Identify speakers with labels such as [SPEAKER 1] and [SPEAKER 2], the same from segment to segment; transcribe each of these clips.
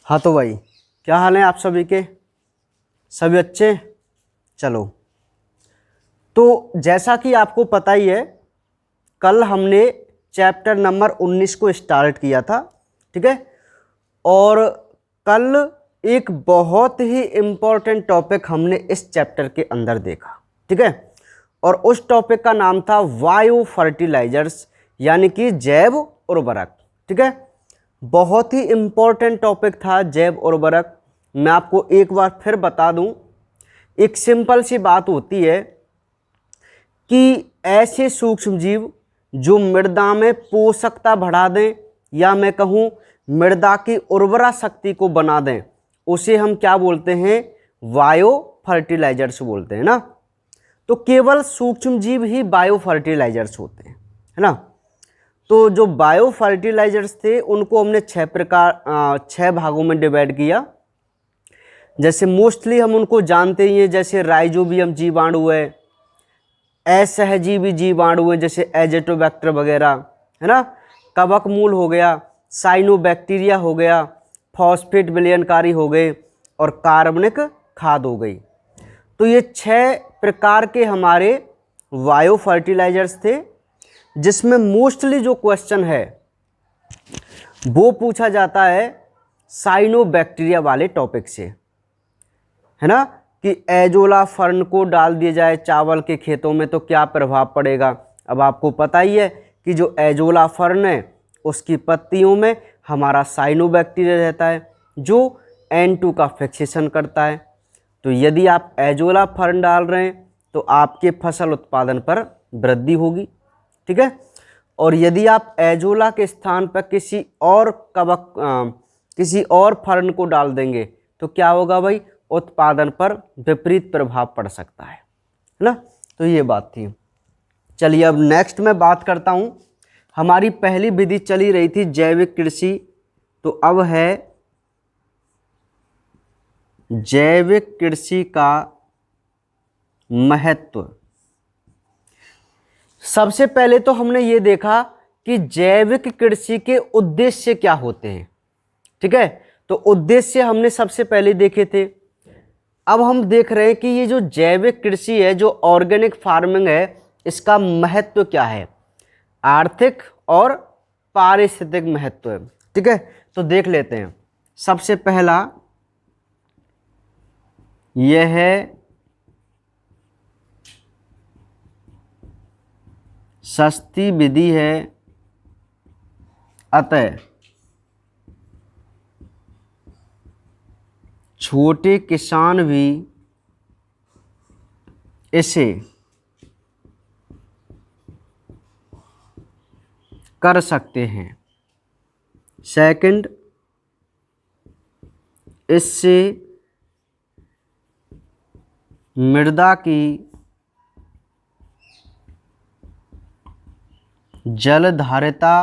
[SPEAKER 1] हाँ तो भाई, क्या हाल है आप सभी के? सभी अच्छे? चलो, तो जैसा कि आपको पता ही है, कल हमने चैप्टर नंबर 19 को स्टार्ट किया था, ठीक है। और कल एक बहुत ही इम्पोर्टेंट टॉपिक हमने इस चैप्टर के अंदर देखा, ठीक है। और उस टॉपिक का नाम था बायो फर्टिलाइजर्स, यानी कि जैव उर्वरक, ठीक है। बहुत ही इम्पोर्टेंट टॉपिक था जैव उर्वरक। मैं आपको एक बार फिर बता दूं, एक सिंपल सी बात होती है कि ऐसे सूक्ष्म जीव जो मृदा में पोषकता बढ़ा दें, या मैं कहूं मृदा की उर्वरा शक्ति को बना दें, उसे हम क्या बोलते हैं? बायो फर्टिलाइजर्स बोलते हैं ना। तो केवल सूक्ष्म जीव ही बायो फर्टिलाइजर्स होते हैं, है ना। तो जो बायो फर्टिलाइजर्स थे उनको हमने 6 भागों में डिवाइड किया। जैसे मोस्टली हम उनको जानते ही हैं, जैसे राइजोबियम जीवाणु है, असहजीवी जीवाणु है जैसे एजेटोबैक्टर वगैरह, है ना। कवक मूल हो गया, साइनोबैक्टीरिया हो गया, फॉस्फेट विलयनकारी हो गए, और कार्बनिक खाद हो गई। तो ये 6 प्रकार के हमारे बायो फर्टिलाइजर्स थे, जिसमें मोस्टली जो क्वेश्चन है वो पूछा जाता है साइनोबैक्टीरिया वाले टॉपिक से, है ना। कि एजोला फर्न को डाल दिया जाए चावल के खेतों में तो क्या प्रभाव पड़ेगा। अब आपको पता ही है कि जो एजोला फर्न है उसकी पत्तियों में हमारा साइनोबैक्टीरिया रहता है, जो N2 का फिक्सेशन करता है। तो यदि आप एजोला फर्न डाल रहे हैं तो आपके फसल उत्पादन पर वृद्धि होगी, ठीक है। और यदि आप एजोला के स्थान पर किसी और फर्न को डाल देंगे तो क्या होगा भाई? उत्पादन पर विपरीत प्रभाव पड़ सकता है ना। तो ये बात थी। चलिए अब नेक्स्ट मैं बात करता हूं। हमारी पहली विधि चली रही थी जैविक कृषि, तो अब है जैविक कृषि का महत्व। सबसे पहले तो हमने ये देखा कि जैविक कृषि के उद्देश्य क्या होते हैं, ठीक है। तो उद्देश्य हमने सबसे पहले देखे थे। अब हम देख रहे हैं कि ये जो जैविक कृषि है, जो ऑर्गेनिक फार्मिंग है, इसका महत्व क्या है। आर्थिक और पारिस्थितिक महत्व है, ठीक है। तो देख लेते हैं। सबसे पहला यह है सस्ती विधि है, अतः छोटे किसान भी इसे कर सकते हैं। सेकंड, इससे मृदा की जलधारिता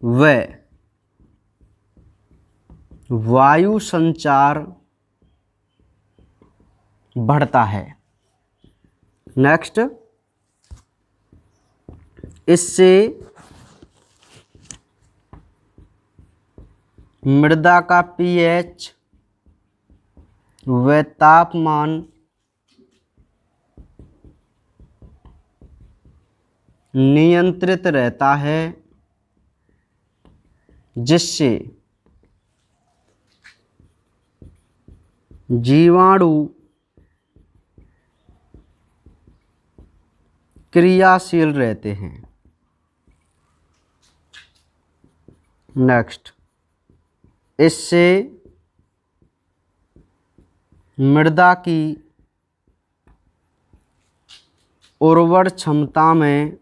[SPEAKER 1] व वायु संचार बढ़ता है। नेक्स्ट, इससे मृदा का पीएच व तापमान नियंत्रित रहता है, जिससे जीवाणु क्रियाशील रहते हैं। नेक्स्ट, इससे मृदा की उर्वर क्षमता में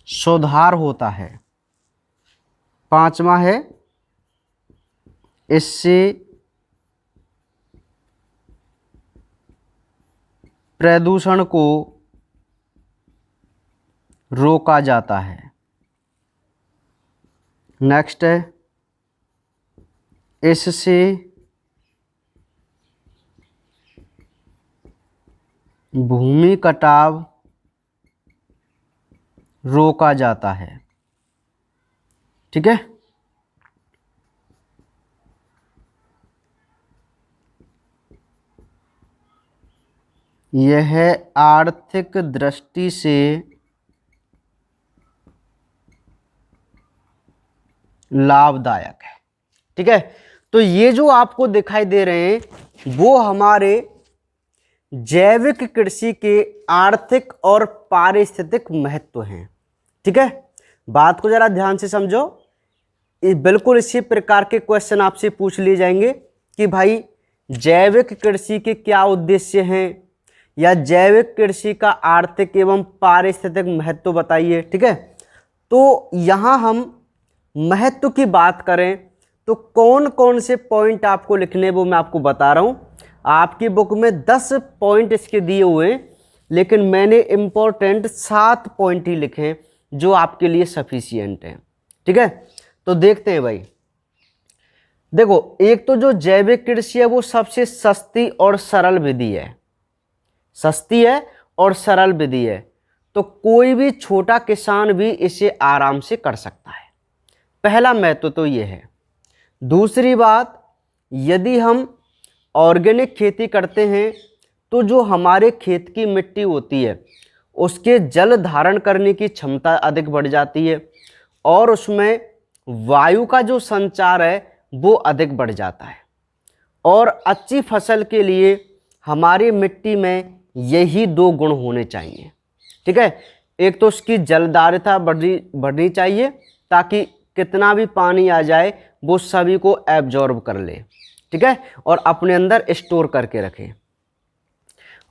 [SPEAKER 1] सुधार होता है। पांचवा है, इससे प्रदूषण को रोका जाता है। नेक्स्ट है, इससे भूमि कटाव रोका जाता है। ठीक है, यह आर्थिक दृष्टि से लाभदायक है। ठीक है, तो ये जो आपको दिखाई दे रहे हैं वो हमारे जैविक कृषि के आर्थिक और पारिस्थितिक महत्व हैं। ठीक है, बात को जरा ध्यान से समझो। बिल्कुल इसी प्रकार के क्वेश्चन आपसे पूछ लिए जाएंगे कि भाई जैविक कृषि के क्या उद्देश्य हैं, या जैविक कृषि का आर्थिक एवं पारिस्थितिक महत्व बताइए। ठीक है, तो यहाँ हम महत्व की बात करें तो कौन कौन से पॉइंट आपको लिखने वो मैं आपको बता रहा हूँ। आपकी बुक में 10 पॉइंट इसके दिए हुए हैं, लेकिन मैंने इम्पोर्टेंट 7 पॉइंट ही लिखे हैं जो आपके लिए सफिशियंट हैं। ठीक है, तो देखते हैं भाई। देखो, एक तो जो जैविक कृषि है वो सबसे सस्ती और सरल विधि है। सस्ती है और सरल विधि है, तो कोई भी छोटा किसान भी इसे आराम से कर सकता है। पहला महत्व तो ये है। दूसरी बात, यदि हम ऑर्गेनिक खेती करते हैं तो जो हमारे खेत की मिट्टी होती है उसके जल धारण करने की क्षमता अधिक बढ़ जाती है, और उसमें वायु का जो संचार है वो अधिक बढ़ जाता है। और अच्छी फसल के लिए हमारी मिट्टी में यही 2 गुण होने चाहिए। ठीक है, एक तो उसकी जलधारिता बढ़नी चाहिए ताकि कितना भी पानी आ जाए वो सभी को एब्जॉर्ब कर ले। ठीक है, और अपने अंदर स्टोर करके रखे,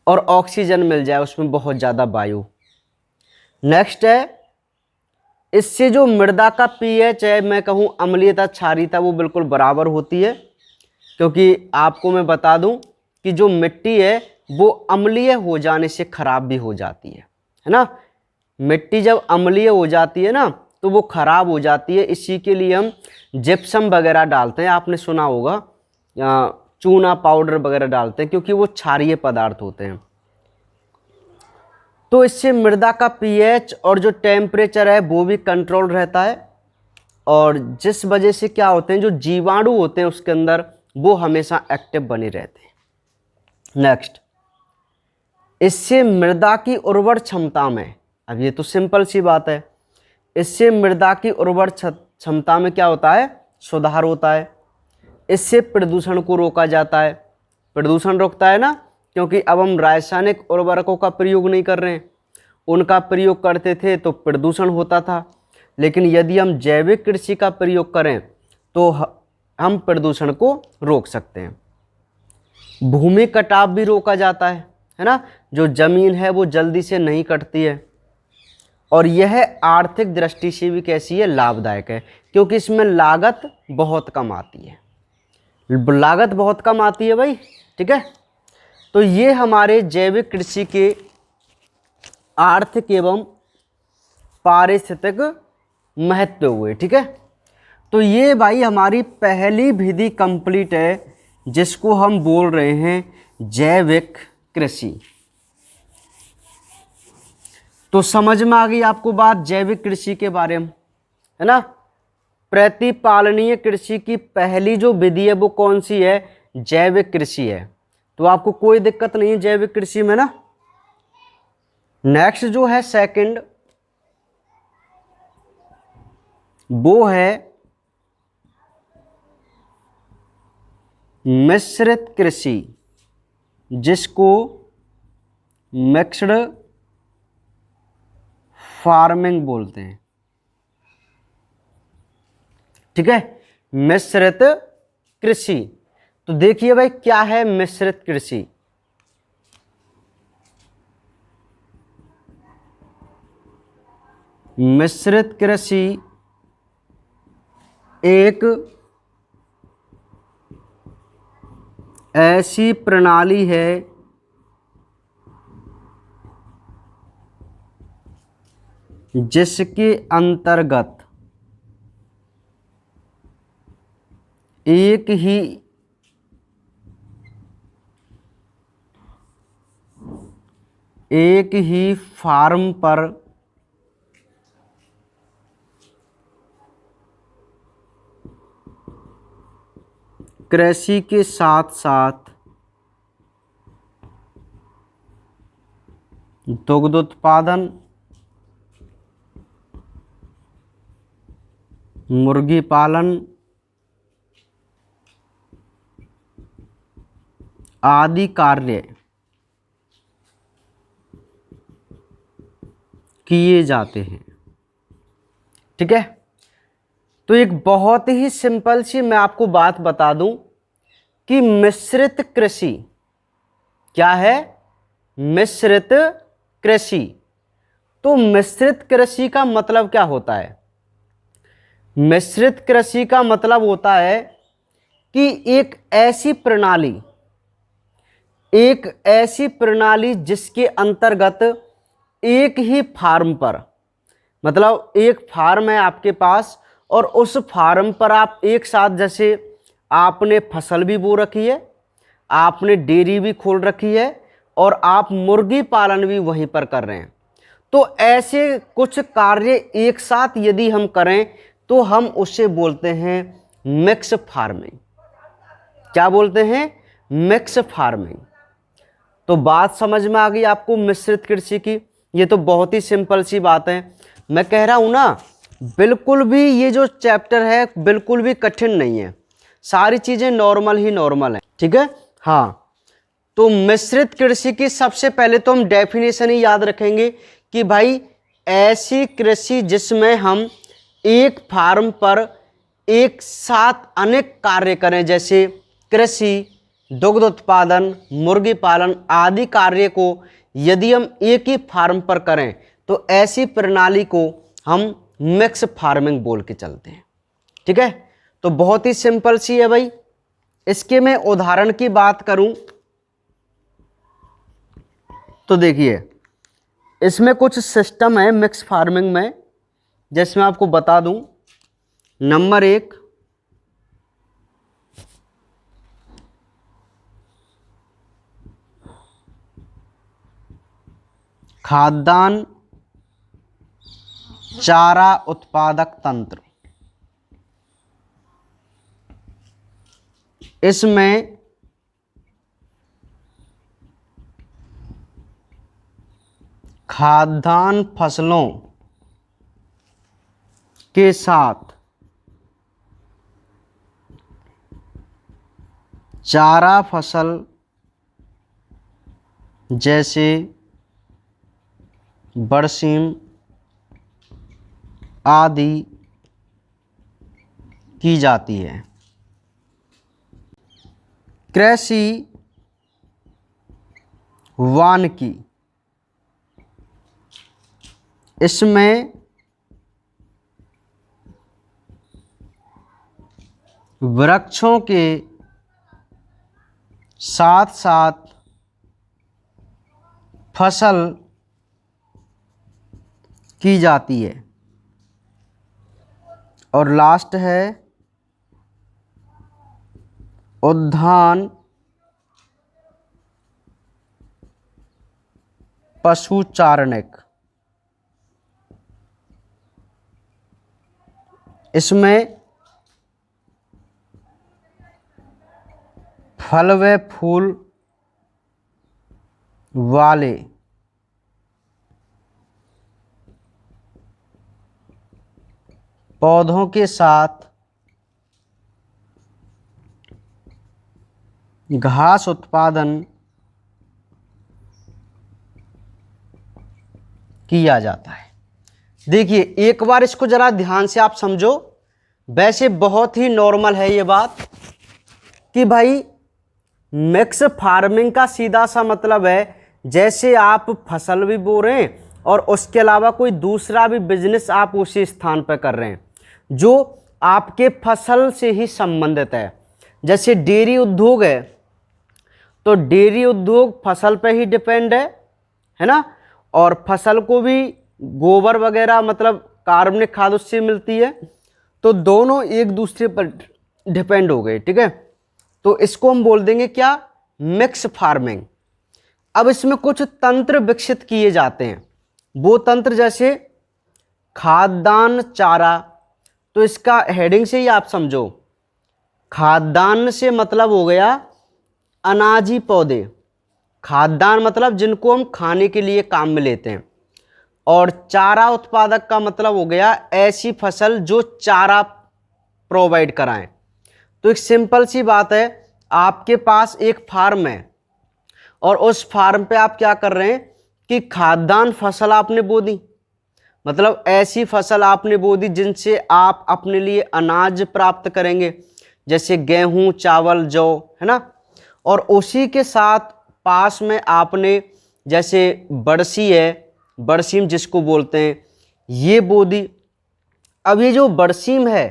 [SPEAKER 1] और ऑक्सीजन मिल जाए उसमें बहुत ज़्यादा वायु। नेक्स्ट है, इससे जो मृदा का पीएच है, मैं कहूँ अम्लीयता क्षारीयता, वो बिल्कुल बराबर होती है। क्योंकि आपको मैं बता दूं कि जो मिट्टी है वो अम्लीय हो जाने से खराब भी हो जाती है ना। मिट्टी जब अम्लीय हो जाती है ना तो वो खराब हो जाती है। इसी के लिए हम जिप्सम वगैरह डालते हैं, आपने सुना होगा, चूना पाउडर वगैरह डालते हैं, क्योंकि वो क्षारीय पदार्थ होते हैं। तो इससे मृदा का पीएच और जो टेम्परेचर है वो भी कंट्रोल रहता है, और जिस वजह से क्या होते हैं, जो जीवाणु होते हैं उसके अंदर वो हमेशा एक्टिव बने रहते हैं। नेक्स्ट, इससे मृदा की उर्वर क्षमता में, अब ये तो सिंपल सी बात है, इससे मृदा की उर्वर क्षमता में क्या होता है, सुधार होता है। इससे प्रदूषण को रोका जाता है। प्रदूषण रोकता है ना, क्योंकि अब हम रासायनिक उर्वरकों का प्रयोग नहीं कर रहे हैं। उनका प्रयोग करते थे तो प्रदूषण होता था, लेकिन यदि हम जैविक कृषि का प्रयोग करें तो हम प्रदूषण को रोक सकते हैं। भूमि कटाव भी रोका जाता है ना, जो जमीन है वो जल्दी से नहीं कटती है। और यह आर्थिक दृष्टि से भी कैसी है, लाभदायक है, क्योंकि इसमें लागत बहुत कम आती है। लागत बहुत कम आती है भाई। ठीक है, तो ये हमारे जैविक कृषि के आर्थिक एवं पारिस्थितिक महत्व हुए। ठीक है, तो ये भाई हमारी पहली विधि कंप्लीट है जिसको हम बोल रहे हैं जैविक कृषि। तो समझ में आ गई आपको बात जैविक कृषि के बारे में, है ना। प्रतिपालनीय कृषि की पहली जो विधि है वो कौन सी है, जैविक कृषि है। तो आपको कोई दिक्कत नहीं है जैविक कृषि में ना। नेक्स्ट जो है सेकंड, वो है मिश्रित कृषि, जिसको मिक्स्ड फार्मिंग बोलते हैं। ठीक है, मिश्रित कृषि। तो देखिए भाई क्या है मिश्रित कृषि। मिश्रित कृषि एक ऐसी प्रणाली है जिसके अंतर्गत एक ही फार्म पर कृषि के साथ साथ दुग्ध उत्पादन, मुर्गी पालन आदि कार्य किए जाते हैं। ठीक है, तो एक बहुत ही सिंपल सी मैं आपको बात बता दूं कि मिश्रित कृषि क्या है? मिश्रित कृषि। तो मिश्रित कृषि का मतलब क्या होता है? मिश्रित कृषि का मतलब होता है कि एक ऐसी प्रणाली जिसके अंतर्गत एक ही फार्म पर, मतलब एक फार्म है आपके पास और उस फार्म पर आप एक साथ, जैसे आपने फसल भी बो रखी है, आपने डेयरी भी खोल रखी है और आप मुर्गी पालन भी वहीं पर कर रहे हैं, तो ऐसे कुछ कार्य एक साथ यदि हम करें तो हम उसे बोलते हैं मिक्स फार्मिंग। क्या बोलते हैं? Mix farming. तो बात समझ में आ गई आपको मिश्रित कृषि की? ये तो बहुत ही सिंपल सी बात है। मैं कह रहा हूं ना, बिल्कुल भी ये जो चैप्टर है बिल्कुल भी कठिन नहीं है, सारी चीजें नॉर्मल ही नॉर्मल है। ठीक है, हाँ। तो मिश्रित कृषि की सबसे पहले तो हम डेफिनेशन ही याद रखेंगे कि भाई ऐसी कृषि जिसमें हम एक फार्म पर एक साथ अनेक कार्य करें, जैसे कृषि, दुग्ध उत्पादन, मुर्गी पालन आदि कार्य को यदि हम एक ही फार्म पर करें तो ऐसी प्रणाली को हम मिक्स फार्मिंग बोल के चलते हैं। ठीक है, तो बहुत ही सिंपल सी है भाई। इसके मैं उदाहरण की बात करूं तो देखिए, इसमें कुछ सिस्टम है मिक्स फार्मिंग में, जैसे मैं आपको बता दूं। नंबर 1, खाद्यान्न चारा उत्पादक तंत्र। इसमें खाद्यान्न फसलों के साथ चारा फसल जैसे बरसीम आदि की जाती है। कृषि वानिकी, इसमें वृक्षों के साथ साथ फसल की जाती है। और लास्ट है उद्यान पशुचारणिक, इसमें फल व फूल वाले पौधों के साथ घास उत्पादन किया जाता है। देखिए, एक बार इसको जरा ध्यान से आप समझो। वैसे बहुत ही नॉर्मल है ये बात कि भाई मिक्स फार्मिंग का सीधा सा मतलब है जैसे आप फसल भी बो रहे हैं और उसके अलावा कोई दूसरा भी बिजनेस आप उसी स्थान पर कर रहे हैं जो आपके फसल से ही संबंधित है। जैसे डेयरी उद्योग है तो डेयरी उद्योग फसल पे ही डिपेंड है ना, और फसल को भी गोबर वगैरह मतलब कार्बनिक खाद उससे मिलती है, तो दोनों एक दूसरे पर डिपेंड हो गए। ठीक है, तो इसको हम बोल देंगे क्या? Mix farming. अब इसमें कुछ तंत्र विकसित किए जाते हैं, वो तंत्र जैसे खाद्यान्न चारा, तो इसका हेडिंग से ही आप समझो खाद्यान्न से मतलब हो गया अनाजी पौधे, खाद्यान्न मतलब जिनको हम खाने के लिए काम में लेते हैं, और चारा उत्पादक का मतलब हो गया ऐसी फसल जो चारा प्रोवाइड कराएं। तो एक सिंपल सी बात है, आपके पास एक फार्म है और उस फार्म पे आप क्या कर रहे हैं कि खाद्यान्न फसल आपने बो दी, मतलब ऐसी फसल आपने बो दी जिनसे आप अपने लिए अनाज प्राप्त करेंगे, जैसे गेहूं, चावल, जौ, है ना। और उसी के साथ पास में आपने जैसे बरसी है, बरसीम जिसको बोलते हैं, ये बो दी। अब ये जो बरसीम है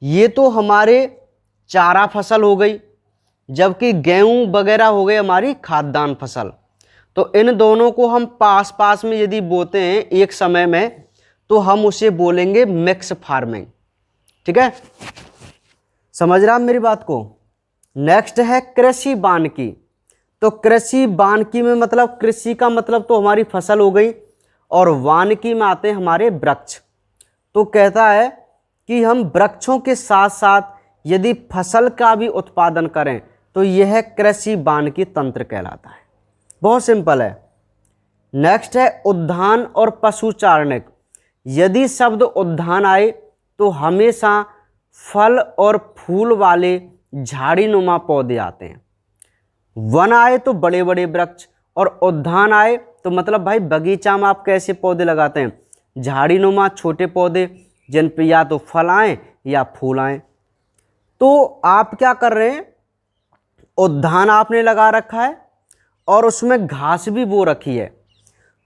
[SPEAKER 1] ये तो हमारे चारा फसल हो गई, जबकि गेहूं वगैरह हो गई हमारी खाद्यान्न फसल। तो इन दोनों को हम पास पास में यदि बोते हैं एक समय में तो हम उसे बोलेंगे मिक्स फार्मिंग। ठीक है, समझ रहा आप मेरी बात को। नेक्स्ट है कृषि वानिकी। तो कृषि वानिकी में मतलब कृषि का मतलब तो हमारी फसल हो गई, और वानिकी में आते हैं हमारे वृक्ष। तो कहता है कि हम वृक्षों के साथ साथ यदि फसल का भी उत्पादन करें तो यह कृषि वानिकी तंत्र कहलाता है। बहुत सिंपल है। नेक्स्ट है उद्यान और पशुचारणिक। यदि शब्द उद्यान आए तो हमेशा फल और फूल वाले झाड़ीनुमा पौधे आते हैं। वन आए तो बड़े बड़े वृक्ष, और उद्यान आए तो मतलब भाई बगीचा में आप कैसे पौधे लगाते हैं, झाड़ीनुमा छोटे पौधे जिन पे या तो फल आए या फूल आए। तो आप क्या कर रहे हैं, उद्यान आपने लगा रखा है और उसमें घास भी बो रखी है।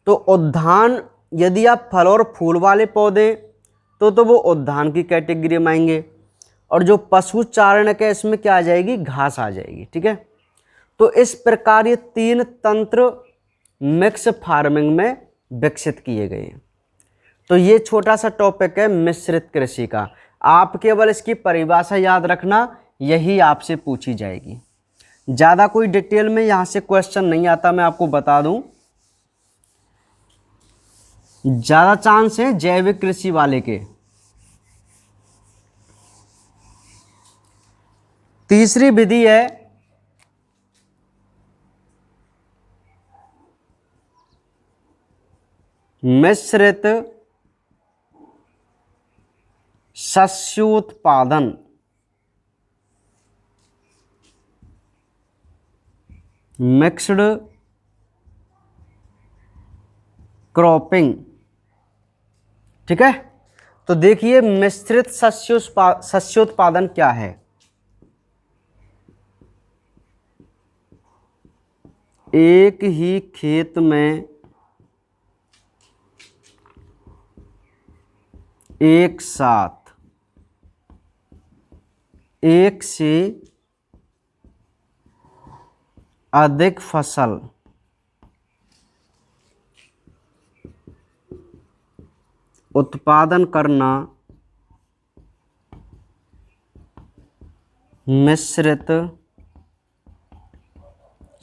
[SPEAKER 1] तो उद्यान यदि आप फल और फूल वाले पौधे तो वो उद्यान की कैटेगरी में आएंगे, और जो पशु चारण है इसमें क्या आ जाएगी, घास आ जाएगी। ठीक है, तो इस प्रकार ये तीन तंत्र मिक्स फार्मिंग में विकसित किए गए हैं। तो ये छोटा सा टॉपिक है मिश्रित कृषि का। आप केवल इसकी परिभाषा याद रखना, यही आपसे पूछी जाएगी। ज़्यादा कोई डिटेल में यहाँ से क्वेश्चन नहीं आता, मैं आपको बता दूं। ज़्यादा चांस है जैविक कृषि वाले के। तीसरी विधि है मिश्रित शस्योत्पादन। Mixed cropping. ठीक है, तो देखिए मिश्रित शस्योत्पादन क्या है। एक ही खेत में एक साथ एक से अधिक फसल उत्पादन करना मिश्रित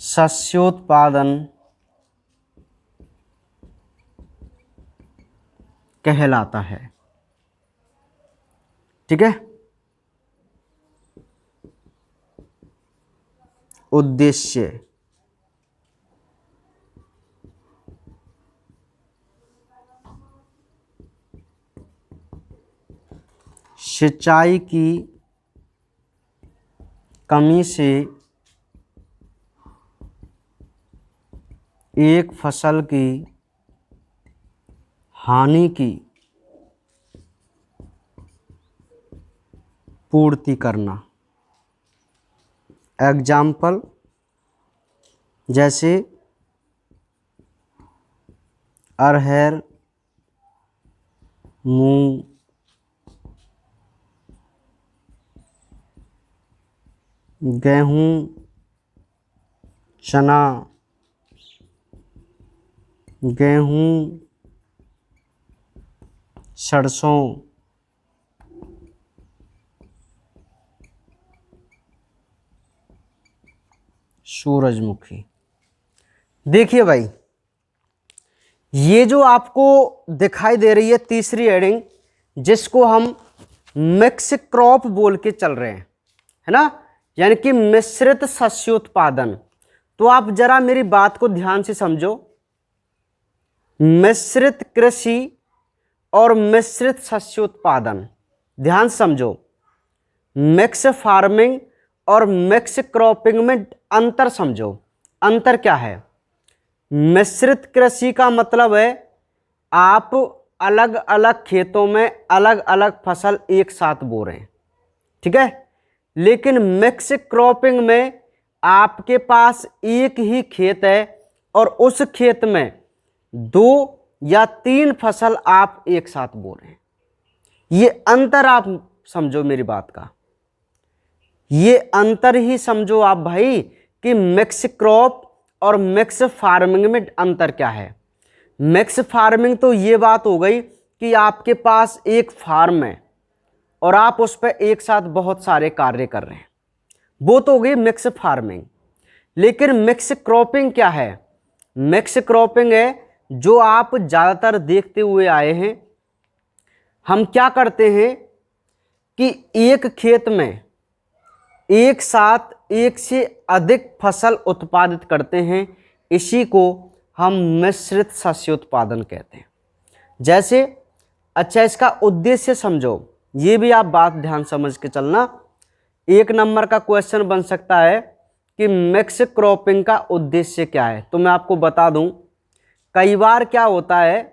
[SPEAKER 1] शस्योत्पादन कहलाता है। ठीक है, उद्देश्य सिंचाई की कमी से एक फसल की हानि की पूर्ति करना। एग्जाम्पल जैसे अरहर, मूंग, गेहूं, चना, गेहूं, सरसों, सूरजमुखी। देखिए भाई, ये जो आपको दिखाई दे रही है तीसरी हेडिंग, जिसको हम मिक्स क्रॉप बोल के चल रहे हैं, है ना, यानी कि मिश्रित शस्योत्पादन। तो आप जरा मेरी बात को ध्यान से समझो, मिश्रित कृषि और मिश्रित शस्योत्पादन, ध्यान से समझो। मिक्स फार्मिंग और मिक्स क्रॉपिंग में अंतर समझो। अंतर क्या है? मिश्रित कृषि का मतलब है आप अलग अलग खेतों में अलग अलग फसल एक साथ बो रहे हैं, ठीक है। लेकिन मिक्स क्रॉपिंग में आपके पास एक ही खेत है और उस खेत में 2 या 3 फसल आप एक साथ बो रहे हैं। ये अंतर आप समझो मेरी बात का, ये अंतर ही समझो आप भाई कि मिक्स क्रॉप और मिक्स फार्मिंग में अंतर क्या है। मिक्स फार्मिंग तो ये बात हो गई कि आपके पास एक फार्म है और आप उस पर एक साथ बहुत सारे कार्य कर रहे हैं, वो तो हो गई मिक्स फार्मिंग। लेकिन मिक्स क्रॉपिंग क्या है? मिक्स क्रॉपिंग है जो आप ज़्यादातर देखते हुए आए हैं। हम क्या करते हैं कि एक खेत में एक साथ एक से अधिक फसल उत्पादित करते हैं, इसी को हम मिश्रित शस्योत्पादन कहते हैं। जैसे, अच्छा इसका उद्देश्य समझो, ये भी आप बात ध्यान समझ के चलना। 1 नंबर का क्वेश्चन बन सकता है कि मिक्स क्रॉपिंग का उद्देश्य क्या है। तो मैं आपको बता दूं, कई बार क्या होता है,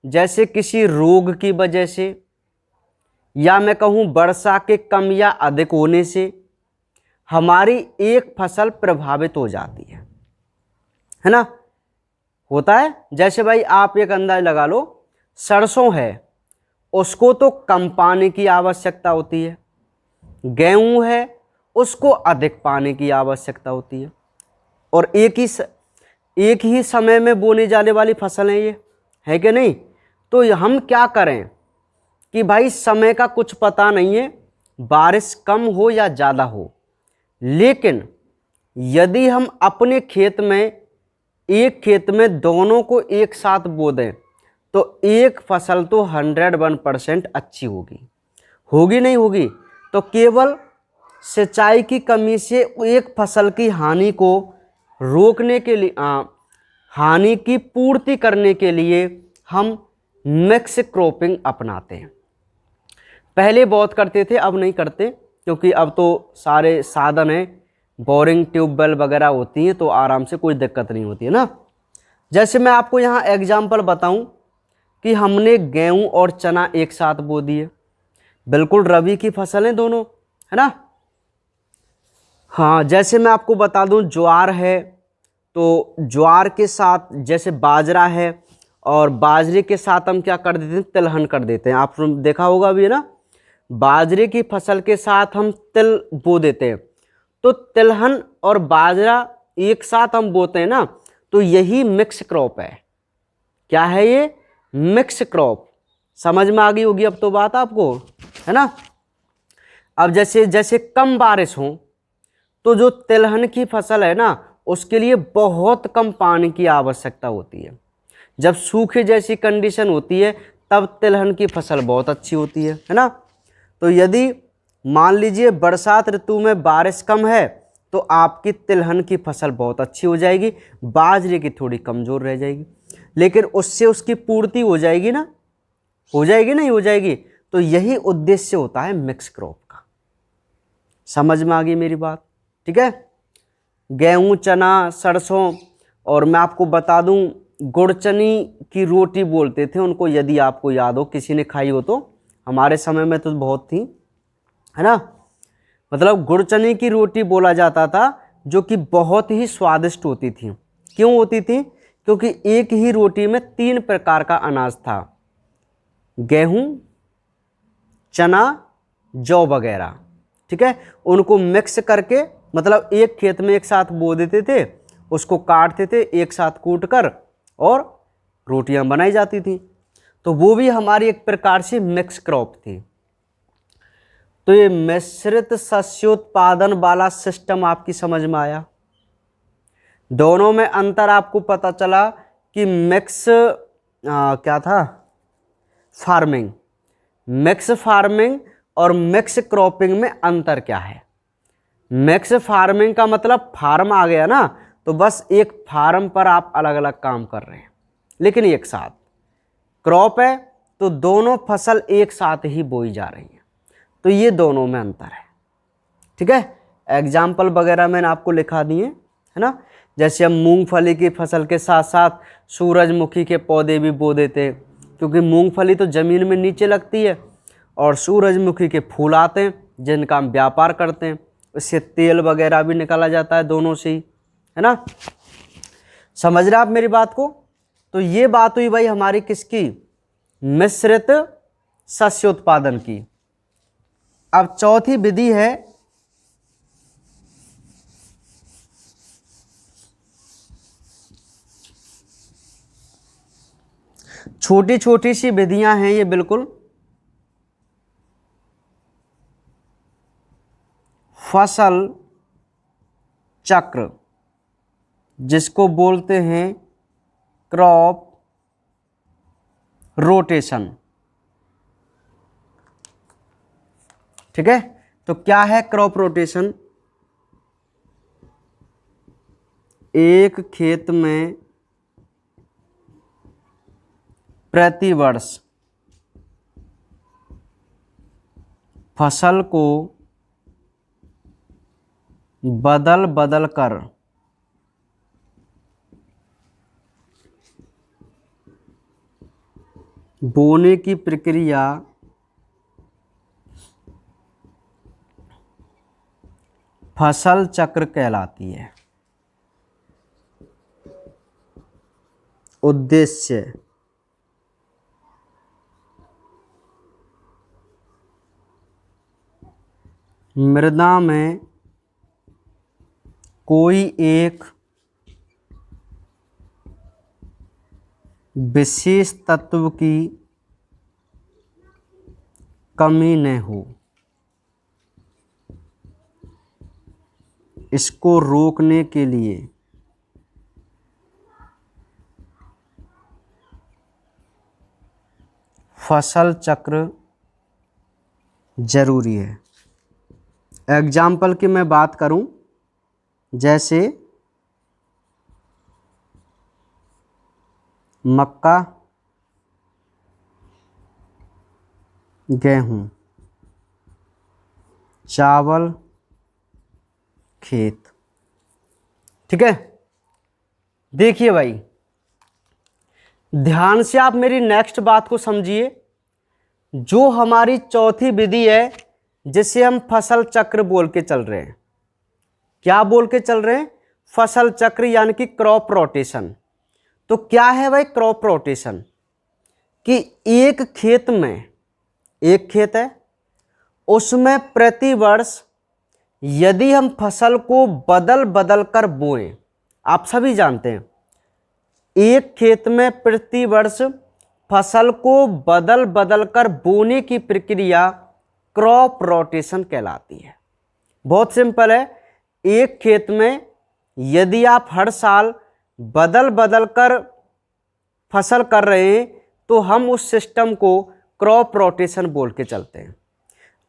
[SPEAKER 1] जैसे किसी रोग की वजह से या मैं कहूं वर्षा के कम या अधिक होने से हमारी एक फसल प्रभावित हो जाती है ना, होता है। जैसे भाई आप एक अंदाज लगा लो, सरसों है उसको तो कम पानी की आवश्यकता होती है, गेहूं है उसको अधिक पानी की आवश्यकता होती है, और एक ही समय में बोने जाने वाली फसल है ये, है कि नहीं। तो हम क्या करें कि भाई समय का कुछ पता नहीं है, बारिश कम हो या ज़्यादा हो, लेकिन यदि हम अपने खेत में एक खेत में दोनों को एक साथ बो दें तो एक फसल तो 101% अच्छी होगी, होगी नहीं होगी। तो केवल सिंचाई की कमी से एक फसल की हानि को रोकने के लिए, हानि की पूर्ति करने के लिए हम मिक्स क्रॉपिंग अपनाते हैं। पहले बहुत करते थे, अब नहीं करते, क्योंकि अब तो सारे साधन हैं, बोरिंग ट्यूबवेल वगैरह होती हैं, तो आराम से कोई दिक्कत नहीं होती है ना। जैसे मैं आपको यहाँ एग्जांपल बताऊं कि हमने गेहूं और चना एक साथ बो दिए, बिल्कुल रबी की फसलें दोनों, है ना। हाँ, जैसे मैं आपको बता दूं, ज्वार है तो ज्वार के साथ जैसे बाजरा है, और बाजरे के साथ हम क्या कर देते हैं, तिलहन कर देते हैं। आपने देखा होगा भी, है ना, बाजरे की फसल के साथ हम तिल बो देते हैं। तो तिलहन और बाजरा एक साथ हम बोते हैं ना, तो यही मिक्स क्रॉप है। क्या है ये? Mix crop. समझ में आ गई होगी अब तो बात आपको, है ना। अब जैसे जैसे कम बारिश हो तो जो तिलहन की फसल है ना, उसके लिए बहुत कम पानी की आवश्यकता होती है। जब सूखे जैसी कंडीशन होती है तब तिलहन की फसल बहुत अच्छी होती है ना। तो यदि मान लीजिए बरसात ऋतु में बारिश कम है तो आपकी तिलहन की फसल बहुत अच्छी हो जाएगी, बाजरे की थोड़ी कमज़ोर रह जाएगी, लेकिन उससे उसकी पूर्ति हो जाएगी ना, हो जाएगी नहीं हो जाएगी। तो यही उद्देश्य होता है मिक्स क्रॉप का। समझ में आ गई मेरी बात? ठीक है। गेहूं, चना, सरसों, और मैं आपको बता दूं गुड़चनी की रोटी बोलते थे उनको, यदि आपको याद हो, किसी ने खाई हो तो। हमारे समय में तो बहुत थी, है ना। मतलब गुड़चनी की रोटी बोला जाता था, जो कि बहुत ही स्वादिष्ट होती थी। क्यों होती थी? क्योंकि एक ही रोटी में 3 प्रकार का अनाज था, गेहूं, चना, जौ वगैरह, ठीक है। उनको मिक्स करके, मतलब एक खेत में एक साथ बो देते थे, उसको काटते थे एक साथ कूट कर, और रोटियां बनाई जाती थी। तो वो भी हमारी एक प्रकार से मिक्स क्रॉप थी। तो ये मिश्रित शस्योत्पादन वाला सिस्टम आपकी समझ में आया। दोनों में अंतर आपको पता चला कि मिक्स क्या था, फार्मिंग, मिक्स फार्मिंग और मिक्स क्रॉपिंग में अंतर क्या है। मिक्स फार्मिंग का मतलब फार्म आ गया ना, तो बस एक फार्म पर आप अलग अलग काम कर रहे हैं, लेकिन एक साथ। क्रॉप है तो दोनों फसल एक साथ ही बोई जा रही है, तो ये दोनों में अंतर है। ठीक है, एग्जाम्पल वगैरह मैंने आपको लिखा दिए है ना। जैसे हम मूंगफली की फसल के साथ साथ सूरजमुखी के पौधे भी बो देते हैं, क्योंकि मूंगफली तो ज़मीन में नीचे लगती है और सूरजमुखी के फूल आते हैं जिनका हम व्यापार करते हैं, इससे तेल वगैरह भी निकाला जाता है दोनों से ही, है ना। समझ रहे आप मेरी बात को। तो ये बात हुई भाई हमारी किसकी, मिश्रित शस्य उत्पादन की। अब चौथी विधि है छोटी छोटी सी विधियां हैं ये बिल्कुल, फसल चक्र, जिसको बोलते हैं क्रॉप रोटेशन। ठीक है, तो क्या है क्रॉप रोटेशन? एक खेत में प्रतिवर्ष फसल को बदल बदल कर बोने की प्रक्रिया फसल चक्र कहलाती है। उद्देश्य मृदा में कोई एक विशेष तत्व की कमी न हो, इसको रोकने के लिए फसल चक्र जरूरी है। एग्जाम्पल की मैं बात करूं, जैसे मक्का, गेहूं, चावल, खेत। ठीक है, देखिए भाई ध्यान से आप मेरी नेक्स्ट बात को समझिए। जो हमारी चौथी विधि है जिसे हम फसल चक्र बोल के चल रहे हैं, क्या बोल के चल रहे हैं? फसल चक्र, यानी कि क्रॉप रोटेशन। तो क्या है भाई क्रॉप रोटेशन? कि एक खेत में, एक खेत है उसमें प्रतिवर्ष यदि हम फसल को बदल बदल कर बोएं, आप सभी जानते हैं एक खेत में प्रतिवर्ष फसल को बदल बदल कर बोने की प्रक्रिया क्रॉप रोटेशन कहलाती है। बहुत सिंपल है, एक खेत में यदि आप हर साल बदल बदल कर फसल कर रहे हैं तो हम उस सिस्टम को क्रॉप रोटेशन बोल के चलते हैं।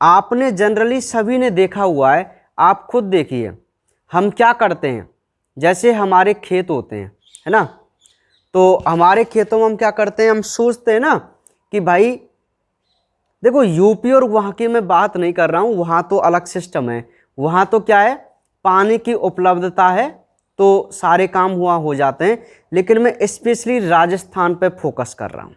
[SPEAKER 1] आपने जनरली सभी ने देखा हुआ है, आप खुद देखिए हम क्या करते हैं। जैसे हमारे खेत होते हैं, है ना, तो हमारे खेतों में हम क्या करते हैं, हम सोचते हैं ना कि भाई देखो यूपी और वहाँ की मैं बात नहीं कर रहा हूँ, वहाँ तो अलग सिस्टम है, वहाँ तो क्या है पानी की उपलब्धता है तो सारे काम हुआ हो जाते हैं। लेकिन मैं स्पेशली राजस्थान पे फोकस कर रहा हूँ।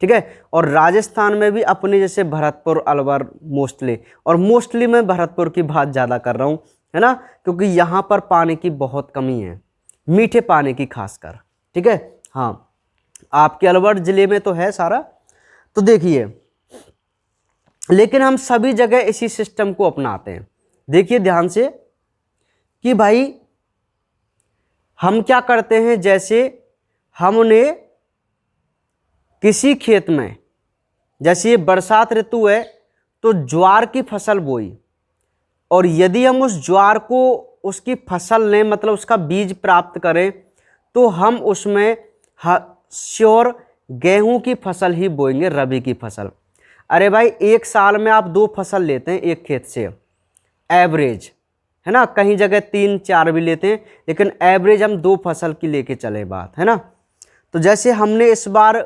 [SPEAKER 1] ठीक है, और राजस्थान में भी अपने जैसे भरतपुर, अलवर मोस्टली मैं भरतपुर की बात ज़्यादा कर रहा हूँ, है ना, क्योंकि यहाँ पर पानी की बहुत कमी है, मीठे पानी की खासकर। ठीक है, हाँ आपके अलवर ज़िले में तो है सारा। तो देखिए, लेकिन हम सभी जगह इसी सिस्टम को अपनाते हैं। देखिए ध्यान से कि भाई हम क्या करते हैं, जैसे हमने किसी खेत में, जैसे ये बरसात ऋतु है तो ज्वार की फसल बोई, और यदि हम उस ज्वार को उसकी फसल लें, मतलब उसका बीज प्राप्त करें, तो हम उसमें श्योर गेहूं की फसल ही बोएंगे, रबी की फसल। अरे भाई एक साल में आप 2 फसल लेते हैं एक खेत से एवरेज, है ना, कहीं जगह 3-4 भी लेते हैं, लेकिन एवरेज हम 2 फसल की लेके चले बात, है ना। तो जैसे हमने इस बार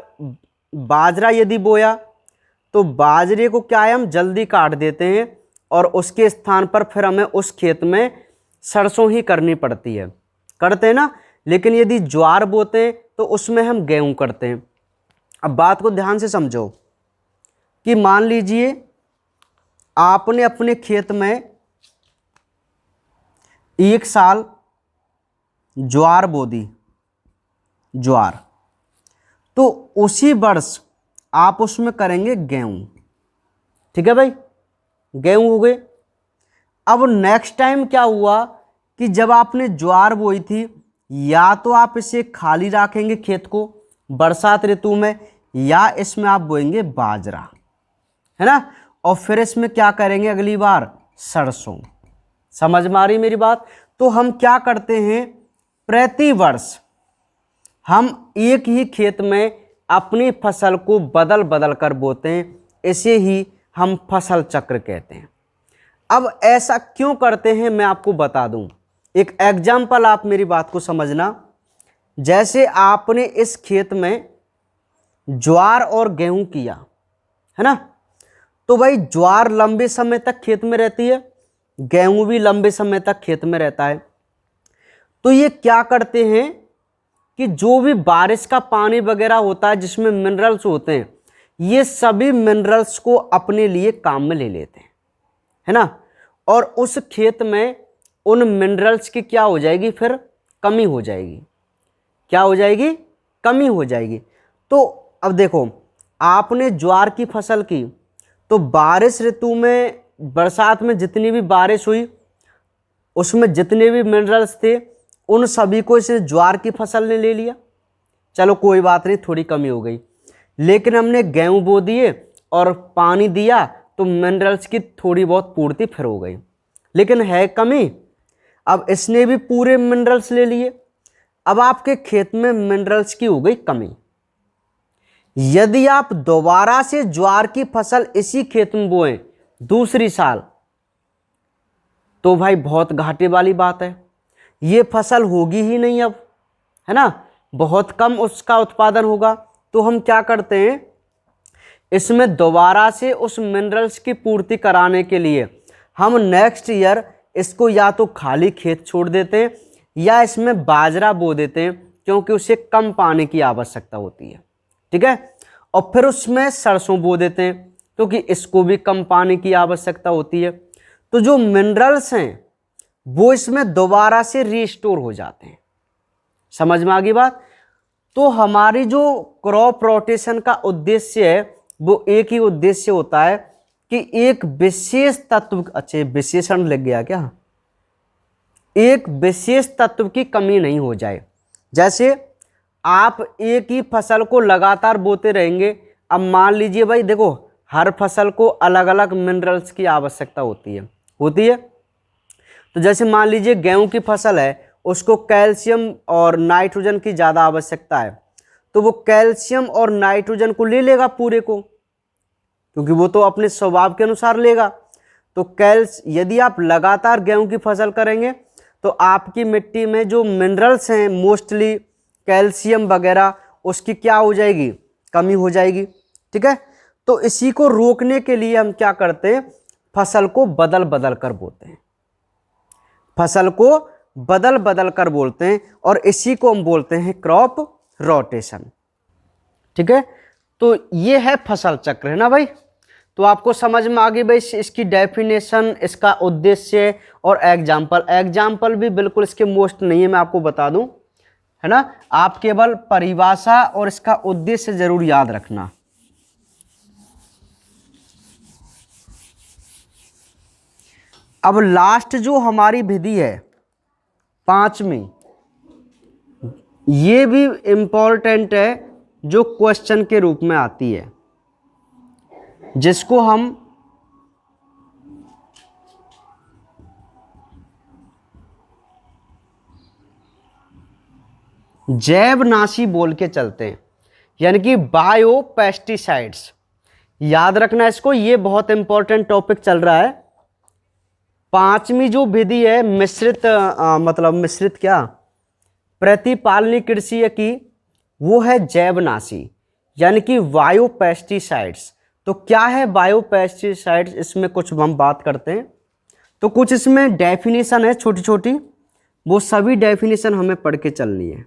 [SPEAKER 1] बाजरा यदि बोया तो बाजरे को क्या है, हम जल्दी काट देते हैं और उसके स्थान पर फिर हमें उस खेत में सरसों ही करनी पड़ती है, करते हैं ना। लेकिन यदि ज्वार बोते हैं तो उसमें हम गेहूं करते हैं। अब बात को ध्यान से समझो कि मान लीजिए आपने अपने खेत में एक साल ज्वार बो दी, ज्वार, तो उसी वर्ष आप उसमें करेंगे गेहूं, ठीक है भाई, गेहूं हो गए। अब नेक्स्ट टाइम क्या हुआ कि जब आपने ज्वार बोई थी, या तो आप इसे खाली रखेंगे खेत को बरसात ऋतु में, या इसमें आप बोएंगे बाजरा, है ना, और फिर इसमें क्या करेंगे अगली बार, सरसों। समझ में आ रही मेरी बात। तो हम क्या करते हैं, प्रति वर्ष हम एक ही खेत में अपनी फसल को बदल बदल कर बोते हैं, इसे ही हम फसल चक्र कहते हैं। अब ऐसा क्यों करते हैं मैं आपको बता दूं, एक एग्जाम्पल आप मेरी बात को समझना। जैसे आपने इस खेत में ज्वार और गेहूं किया, है ना, तो भाई ज्वार लंबे समय तक खेत में रहती है, गेहूं भी लंबे समय तक खेत में रहता है। तो ये क्या करते हैं कि जो भी बारिश का पानी वगैरह होता है जिसमें मिनरल्स होते हैं, ये सभी मिनरल्स को अपने लिए काम में ले लेते हैं, है ना, और उस खेत में उन मिनरल्स की क्या हो जाएगी, फिर कमी हो जाएगी। क्या हो जाएगी, कमी हो जाएगी। तो अब देखो, आपने ज्वार की फसल की तो बारिश ऋतु में, बरसात में जितनी भी बारिश हुई उसमें जितने भी मिनरल्स थे उन सभी को इसे ज्वार की फसल ने ले लिया। चलो कोई बात नहीं, थोड़ी कमी हो गई। लेकिन हमने गेहूं बो दिए और पानी दिया तो मिनरल्स की थोड़ी बहुत पूर्ति फिर हो गई, लेकिन है कमी। अब इसने भी पूरे मिनरल्स ले लिए, अब आपके खेत में मिनरल्स की हो गई कमी। यदि आप दोबारा से ज्वार की फसल इसी खेत में बोएं दूसरी साल, तो भाई बहुत घाटे वाली बात है, ये फसल होगी ही नहीं अब, है ना, बहुत कम उसका उत्पादन होगा। तो हम क्या करते हैं, इसमें दोबारा से उस मिनरल्स की पूर्ति कराने के लिए हम नेक्स्ट ईयर इसको या तो खाली खेत छोड़ देते हैं या इसमें बाजरा बो देते हैं, क्योंकि उसे कम पानी की आवश्यकता होती है, ठीक है। और फिर उसमें सरसों बो देते हैं क्योंकि इसको भी कम पानी की आवश्यकता होती है। तो जो मिनरल्स हैं वो इसमें दोबारा से रीस्टोर हो जाते हैं। समझ में आ गई बात। तो हमारी जो क्रॉप रोटेशन का उद्देश्य है वो एक ही उद्देश्य होता है कि एक विशेष तत्व, अच्छे विशेषण लग गया क्या, एक विशेष तत्व की कमी नहीं हो जाए। जैसे आप एक ही फसल को लगातार बोते रहेंगे, अब मान लीजिए भाई देखो, हर फसल को अलग अलग मिनरल्स की आवश्यकता होती है। तो जैसे मान लीजिए गेहूं की फसल है, उसको कैल्शियम और नाइट्रोजन की ज़्यादा आवश्यकता है, तो वो कैल्शियम और नाइट्रोजन को ले लेगा पूरे को, क्योंकि वो तो अपने स्वभाव के अनुसार लेगा। तो यदि आप लगातार गेहूं की फसल करेंगे तो आपकी मिट्टी में जो मिनरल्स हैं, मोस्टली कैल्शियम वगैरह, उसकी क्या हो जाएगी, कमी हो जाएगी, ठीक है। तो इसी को रोकने के लिए हम क्या करते हैं, फसल को बदल बदल कर बोते हैं, फसल को बदल बदल कर बोलते हैं, और इसी को हम बोलते हैं क्रॉप रोटेशन, ठीक है। तो ये है फसल चक्र, है ना भाई। तो आपको समझ में आ गई भाई इसकी डेफिनेशन, इसका उद्देश्य और एग्जाम्पल भी बिल्कुल इसके मोस्ट नहीं है, मैं आपको बता दूं, है ना। आप केवल परिभाषा और इसका उद्देश्य जरूर याद रखना। अब लास्ट जो हमारी विधि है 5वीं, ये भी इंपॉर्टेंट है, जो क्वेश्चन के रूप में आती है, जिसको हम जैवनाशी बोल के चलते हैं, यानी कि बायो पेस्टिसाइड्स। याद रखना इसको, ये बहुत इंपॉर्टेंट टॉपिक चल रहा है। पांचवी जो विधि है मिश्रित मतलब मिश्रित क्या प्रतिपालनी कृषि की, वो है जैवनाशी यानी कि बायोपेस्टिसाइड्स। तो क्या है बायोपेस्टिसाइड्स, इसमें कुछ हम बात करते हैं। तो कुछ इसमें डेफिनेशन है छोटी छोटी, वो सभी डेफिनेशन हमें पढ़ के चलनी है,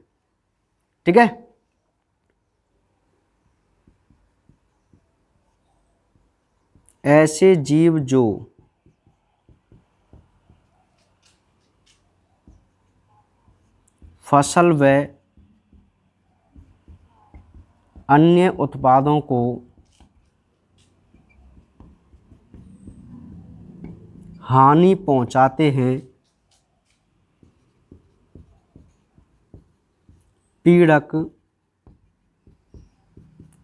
[SPEAKER 1] ठीक है। ऐसे जीव जो फसल व अन्य उत्पादों को हानि पहुंचाते हैं, पीड़क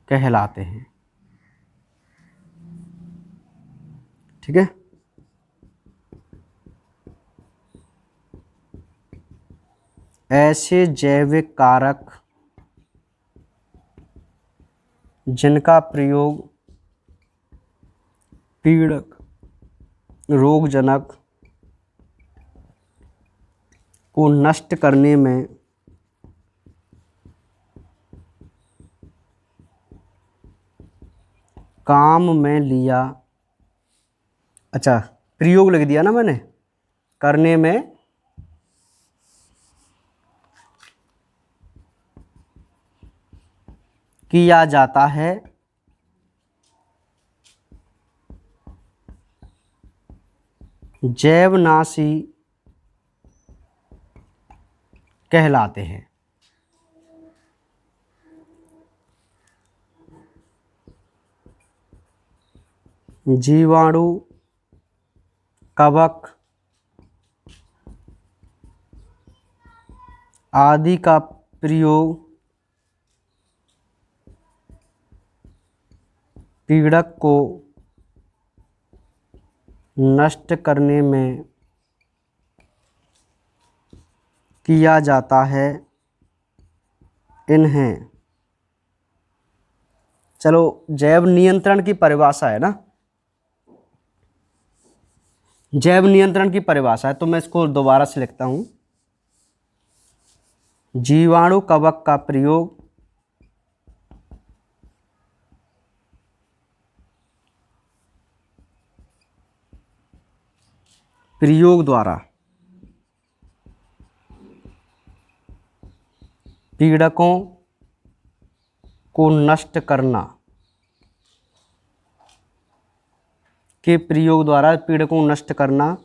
[SPEAKER 1] कहलाते हैं, ठीक है। ऐसे जैविक कारक जिनका प्रयोग पीड़क, रोगजनक को नष्ट करने में काम में लिया, अच्छा प्रयोग लिख दिया ना मैंने, करने में किया जाता है, जैवनाशी कहलाते हैं। जीवाणु, कवक आदि का प्रयोग पीड़क को नष्ट करने में किया जाता है। इन्हें, चलो जैव नियंत्रण की परिभाषा है ना, जैव नियंत्रण की परिभाषा है, तो मैं इसको दोबारा से लिखता हूं। जीवाणु कवक का प्रयोग द्वारा पीड़कों को नष्ट करना, के प्रयोग द्वारा पीड़कों को नष्ट करना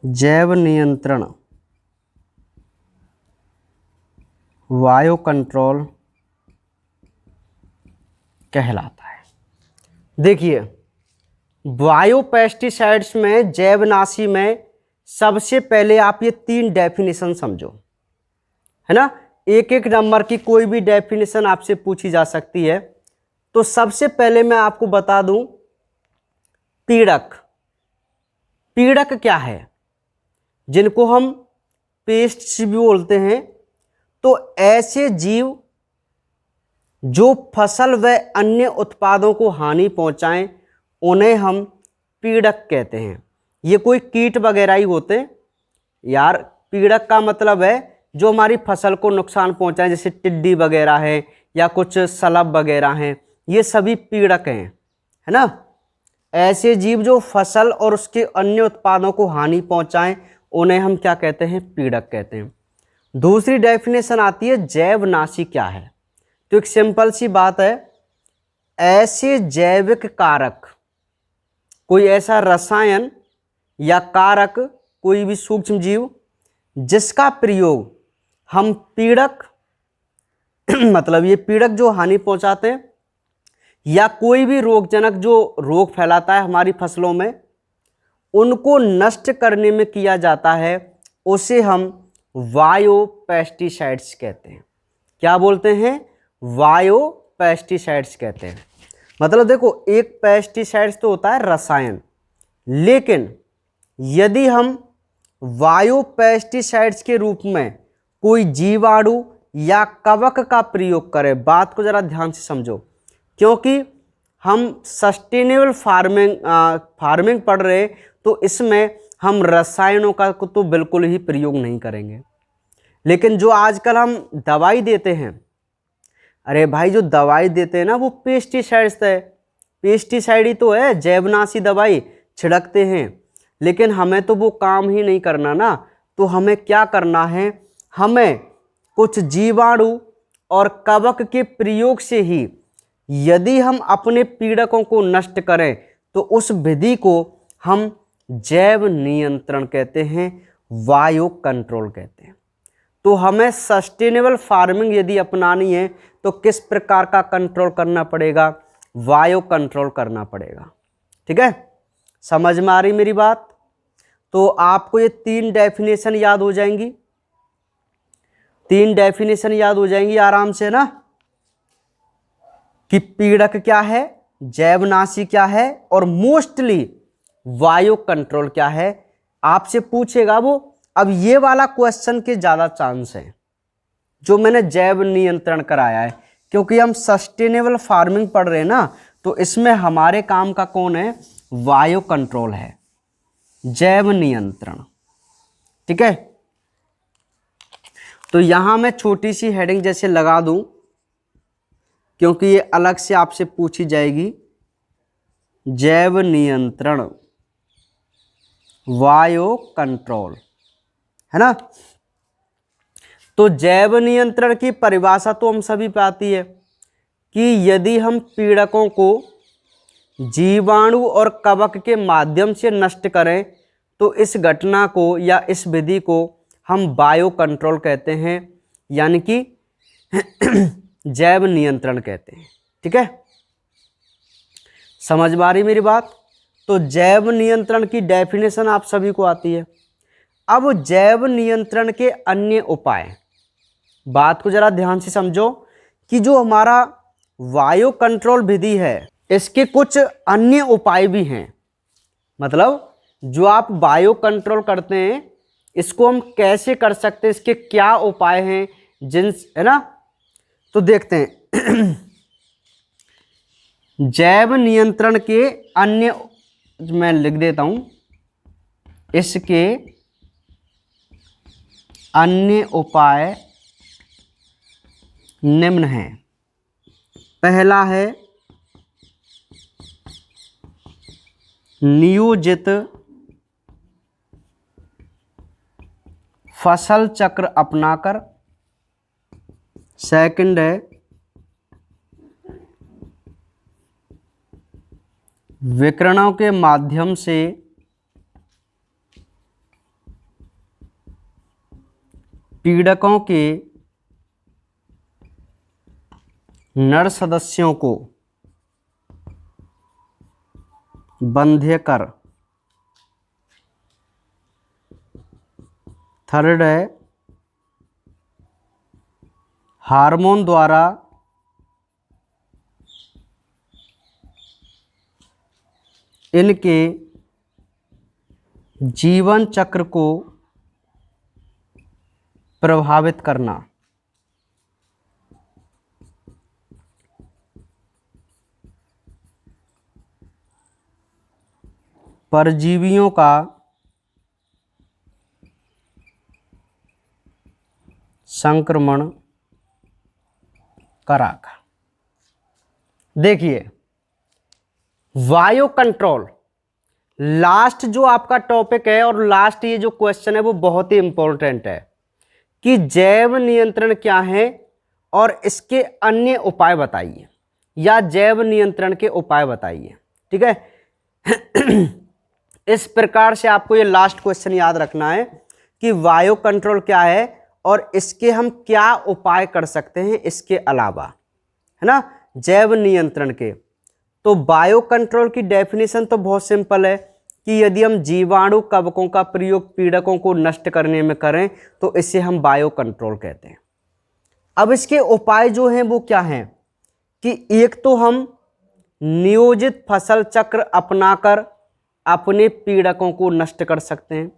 [SPEAKER 1] जैव नियंत्रण, बायो कंट्रोल कहलाता है। देखिए बायोपेस्टिसाइड्स में, जैवनाशी में, सबसे पहले आप ये 3 डेफिनेशन समझो, है ना। एक एक नंबर की कोई भी डेफिनेशन आपसे पूछी जा सकती है। तो सबसे पहले मैं आपको बता दूं, पीड़क, पीड़क क्या है, जिनको हम पेस्ट्स भी बोलते हैं। तो ऐसे जीव जो फसल व अन्य उत्पादों को हानि पहुंचाएं, उन्हें हम पीड़क कहते हैं। ये कोई कीट वगैरह ही होते हैं यार। पीड़क का मतलब है जो हमारी फसल को नुकसान पहुंचाए, जैसे टिड्डी वगैरह है या कुछ सलब वगैरह हैं, ये सभी पीड़क हैं, है ना। ऐसे जीव जो फसल और उसके अन्य उत्पादों को हानि पहुंचाएं, उन्हें हम क्या कहते हैं, पीड़क कहते हैं। दूसरी डेफिनेशन आती है जैवनाशी क्या है। तो एक सिंपल सी बात है, ऐसे जैविक कारक, कोई ऐसा रसायन या कारक, कोई भी सूक्ष्म जीव जिसका प्रयोग हम पीड़क मतलब ये पीड़क जो हानि पहुंचाते हैं या कोई भी रोगजनक जो रोग फैलाता है हमारी फसलों में, उनको नष्ट करने में किया जाता है, उसे हम बायोपेस्टिसाइड्स कहते हैं। क्या बोलते हैं, बायोपेस्टिसाइड्स कहते हैं। मतलब देखो, एक पेस्टिसाइड्स तो होता है रसायन, लेकिन यदि हम बायोपेस्टिसाइड्स के रूप में कोई जीवाणु या कवक का प्रयोग करें, बात को जरा ध्यान से समझो, क्योंकि हम सस्टेनेबल फार्मिंग पढ़ रहे, तो इसमें हम रसायनों का तो बिल्कुल ही प्रयोग नहीं करेंगे। लेकिन जो आजकल हम दवाई देते हैं, अरे भाई जो दवाई देते हैं ना वो पेस्टिसाइड्स है, पेस्टिसाइड ही तो है, जैवनाशी दवाई छिड़कते हैं। लेकिन हमें तो वो काम ही नहीं करना ना, तो हमें क्या करना है, हमें कुछ जीवाणु और कवक के प्रयोग से ही यदि हम अपने पीड़कों को नष्ट करें तो उस विधि को हम जैव नियंत्रण कहते हैं, बायो कंट्रोल कहते हैं। तो हमें सस्टेनेबल फार्मिंग यदि अपनानी है तो किस प्रकार का कंट्रोल करना पड़ेगा, बायो कंट्रोल करना पड़ेगा। ठीक है, समझ में आ रही मेरी बात? तो आपको ये 3 डेफिनेशन याद हो जाएंगी, 3 डेफिनेशन याद हो जाएंगी आराम से ना, कि पीड़क क्या है, जैवनाशी क्या है, और मोस्टली बायो कंट्रोल क्या है, आपसे पूछेगा वो। अब ये वाला क्वेश्चन के ज़्यादा चांस है जो मैंने जैव नियंत्रण कराया है, क्योंकि हम सस्टेनेबल फार्मिंग पढ़ रहे हैं ना, तो इसमें हमारे काम का कौन है, बायो कंट्रोल है, जैव नियंत्रण। ठीक है, तो यहां मैं छोटी सी हेडिंग जैसे लगा दूं, क्योंकि ये अलग से आपसे पूछी जाएगी, जैव नियंत्रण बायो कंट्रोल, है ना। तो जैव नियंत्रण की परिभाषा तो हम सभी पे आती है कि यदि हम पीड़कों को जीवाणु और कवक के माध्यम से नष्ट करें तो इस घटना को या इस विधि को हम बायो कंट्रोल कहते हैं, यानी कि जैव नियंत्रण कहते हैं। ठीक है, समझ में आ रही मेरी बात? तो जैव नियंत्रण की डेफिनेशन आप सभी को आती है। अब जैव नियंत्रण के अन्य उपाय, बात को जरा ध्यान से समझो कि जो हमारा बायो कंट्रोल विधि है इसके कुछ अन्य उपाय भी हैं। मतलब जो आप बायो कंट्रोल करते हैं इसको हम कैसे कर सकते हैं, इसके क्या उपाय हैं, जिन, है ना। तो देखते हैं जैव नियंत्रण के अन्य, मैं लिख देता हूं, इसके अन्य उपाय निम्न हैं। पहला है नियोजित फसल चक्र अपनाकर। सेकंड है विकिरणों के माध्यम से पीड़कों के नर सदस्यों को बंध्य कर। थर्ड है हार्मोन द्वारा इनके जीवन चक्र को प्रभावित करना। परजीवियों का संक्रमण कराकर। देखिए बायो कंट्रोल लास्ट जो आपका टॉपिक है, और लास्ट ये जो क्वेश्चन है वो बहुत ही इंपॉर्टेंट है कि जैव नियंत्रण क्या है और इसके अन्य उपाय बताइए, या जैव नियंत्रण के उपाय बताइए। ठीक है इस प्रकार से आपको ये लास्ट क्वेश्चन याद रखना है कि बायो कंट्रोल क्या है और इसके हम क्या उपाय कर सकते हैं इसके अलावा, है ना, जैव नियंत्रण के। तो बायो कंट्रोल की डेफिनेशन तो बहुत सिंपल है कि यदि हम जीवाणु कवकों का प्रयोग पीड़कों को नष्ट करने में करें तो इसे हम बायो कंट्रोल कहते हैं। अब इसके उपाय जो हैं वो क्या हैं कि एक तो हम नियोजित फसल चक्र अपनाकर अपने पीड़कों को नष्ट कर सकते हैं।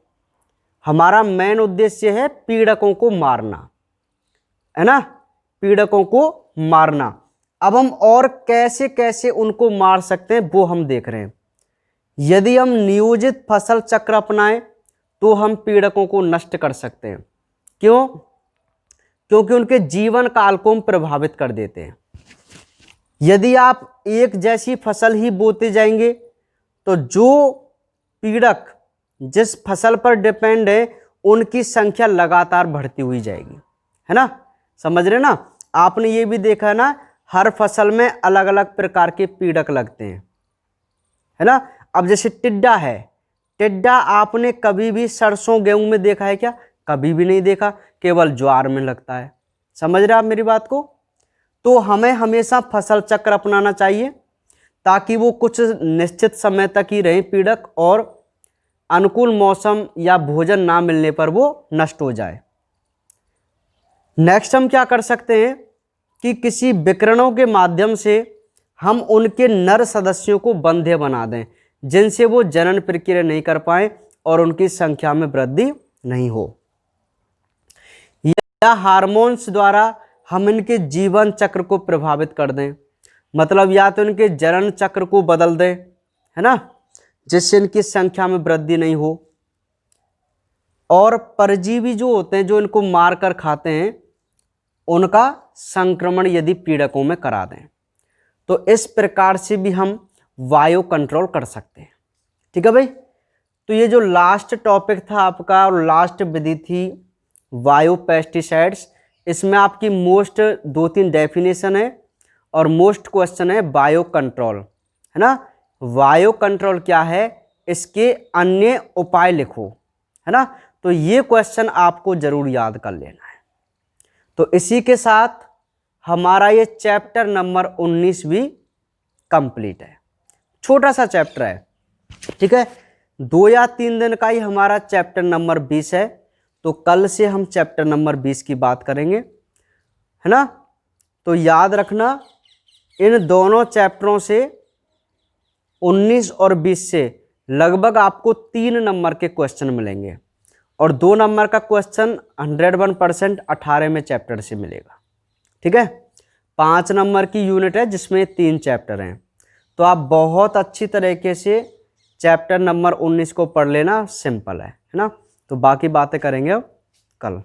[SPEAKER 1] हमारा मेन उद्देश्य है पीड़कों को मारना, है ना, पीड़कों को मारना। अब हम और कैसे कैसे उनको मार सकते हैं वो हम देख रहे हैं। यदि हम नियोजित फसल चक्र अपनाएं तो हम पीड़कों को नष्ट कर सकते हैं। क्यों? क्योंकि उनके जीवन काल को हम प्रभावित कर देते हैं। यदि आप एक जैसी फसल ही बोते जाएंगे तो जो पीड़क जिस फसल पर डिपेंड है उनकी संख्या लगातार बढ़ती हुई जाएगी, है ना। समझ रहे ना। आपने ये भी देखा ना, हर फसल में अलग अलग प्रकार के पीड़क लगते हैं, है ना। अब जैसे टिड्डा है, टिड्डा आपने कभी भी सरसों गेहूं में देखा है क्या? कभी भी नहीं देखा, केवल ज्वार में लगता है। समझ रहे आप मेरी बात को? तो हमें हमेशा फसल चक्र अपनाना चाहिए ताकि वो कुछ निश्चित समय तक ही रहे पीड़क, और अनुकूल मौसम या भोजन ना मिलने पर वो नष्ट हो जाए। नेक्स्ट हम क्या कर सकते हैं कि किसी विकिरणों के माध्यम से हम उनके नर सदस्यों को बंधे बना दें जिनसे वो जनन प्रक्रिया नहीं कर पाए और उनकी संख्या में वृद्धि नहीं हो। या हार्मोन्स द्वारा हम इनके जीवन चक्र को प्रभावित कर दें, मतलब या तो इनके जनन चक्र को बदल दें, है ना, जिससे इनकी संख्या में वृद्धि नहीं हो। और परजीवी जो होते हैं जो इनको मार कर खाते हैं उनका संक्रमण यदि पीड़कों में करा दें, तो इस प्रकार से भी हम वायु कंट्रोल कर सकते हैं। ठीक है भाई। तो ये जो लास्ट टॉपिक था आपका और लास्ट विधि थी वायु पेस्टिसाइड्स, इसमें आपकी मोस्ट 2-3 डेफिनेशन है और मोस्ट क्वेश्चन है बायो कंट्रोल, है ना। बायो कंट्रोल क्या है, इसके अन्य उपाय लिखो, है ना। तो ये क्वेश्चन आपको जरूर याद कर लेना है। तो इसी के साथ हमारा ये चैप्टर नंबर 19 भी कंप्लीट है। छोटा सा चैप्टर है, ठीक है। 2 या 3 दिन का ही हमारा चैप्टर नंबर 20 है। तो कल से हम चैप्टर नंबर 20 की बात करेंगे, है ना। तो याद रखना, इन दोनों चैप्टरों से 19 और 20 से लगभग आपको 3 नंबर के क्वेश्चन मिलेंगे और 2 नंबर का क्वेश्चन 101% 18वें चैप्टर से मिलेगा। ठीक है। 5 नंबर की यूनिट है जिसमें 3 चैप्टर हैं। तो आप बहुत अच्छी तरीके से चैप्टर नंबर 19 को पढ़ लेना, सिंपल है ना। तो बाकी बातें करेंगे अब कल।